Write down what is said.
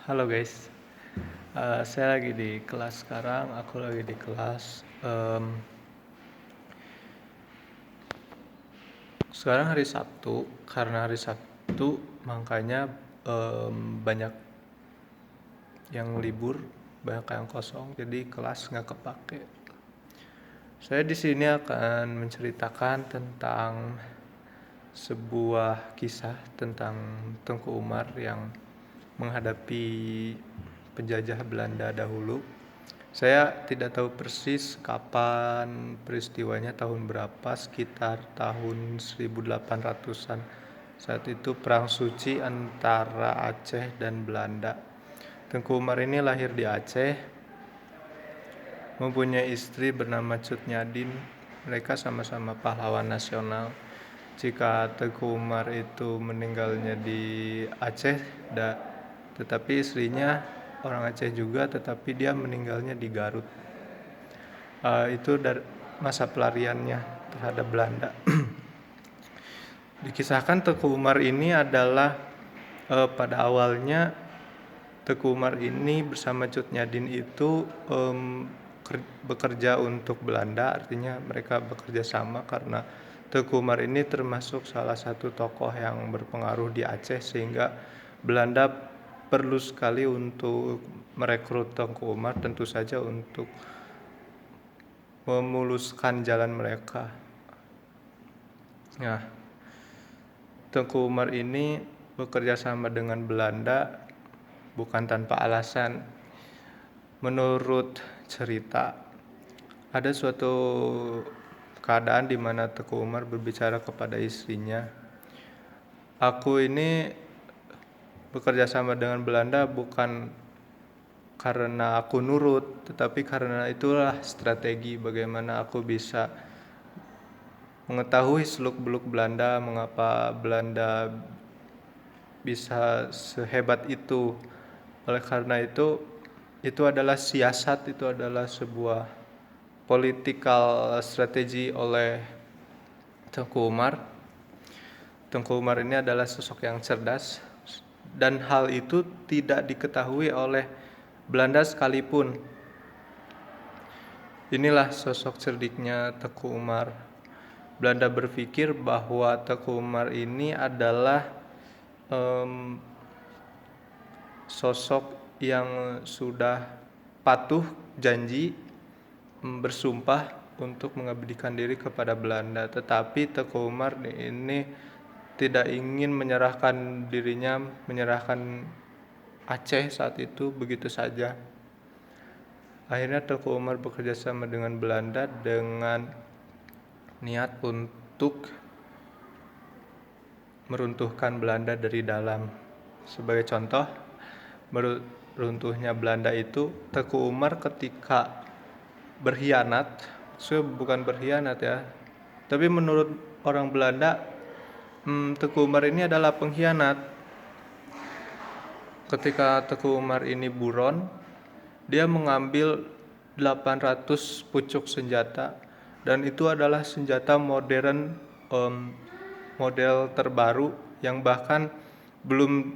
Halo guys, saya lagi di kelas sekarang. Aku lagi di kelas. Sekarang hari Sabtu, karena hari Sabtu makanya banyak yang libur, banyak yang kosong, jadi kelas nggak kepake. Saya di sini akan menceritakan tentang sebuah kisah tentang Tengku Umar yang menghadapi penjajah Belanda dahulu. Saya tidak tahu persis kapan peristiwanya, tahun berapa, sekitar tahun 1800-an. Saat itu perang suci antara Aceh dan Belanda. Tengku Umar ini lahir di Aceh, mempunyai istri bernama Cut Nyadin. Mereka sama-sama pahlawan nasional. Jika Tengku Umar itu meninggalnya di Aceh, tetapi istrinya orang Aceh juga, tetapi dia meninggalnya di Garut. Itu dari masa pelariannya terhadap Belanda. Dikisahkan Tengku Umar ini adalah pada awalnya Tengku Umar ini bersama Cut Nyadin itu bekerja untuk Belanda, artinya mereka bekerja sama karena Tengku Umar ini termasuk salah satu tokoh yang berpengaruh di Aceh, sehingga Belanda perlu sekali untuk merekrut Tengku Umar, tentu saja untuk memuluskan jalan mereka. Nah, Tengku Umar ini bekerja sama dengan Belanda bukan tanpa alasan. Menurut cerita, ada suatu keadaan di mana Tengku Umar berbicara kepada istrinya, "Aku ini bekerja sama dengan Belanda bukan karena aku nurut, tetapi karena itulah strategi bagaimana aku bisa mengetahui seluk-beluk Belanda, mengapa Belanda bisa sehebat itu. Oleh karena itu adalah siasat, itu adalah sebuah political strategi oleh Tengku Umar. Tengku Umar ini adalah sosok yang cerdas, dan hal itu tidak diketahui oleh Belanda sekalipun. Inilah sosok cerdiknya Tengku Umar. Belanda berpikir bahwa Tengku Umar ini adalah sosok yang sudah patuh janji, bersumpah untuk mengabdikan diri kepada Belanda. Tetapi Tengku Umar ini tidak ingin menyerahkan dirinya, menyerahkan Aceh saat itu begitu saja. Akhirnya Tengku Umar bekerja sama dengan Belanda dengan niat untuk meruntuhkan Belanda dari dalam. Sebagai contoh, runtuhnya Belanda itu, Tengku Umar ketika berkhianat, bukan berkhianat ya, tapi menurut orang Belanda, Tengku Umar ini adalah pengkhianat. Ketika Tengku Umar ini buron, dia mengambil 800 pucuk senjata, dan itu adalah senjata modern, model terbaru yang bahkan belum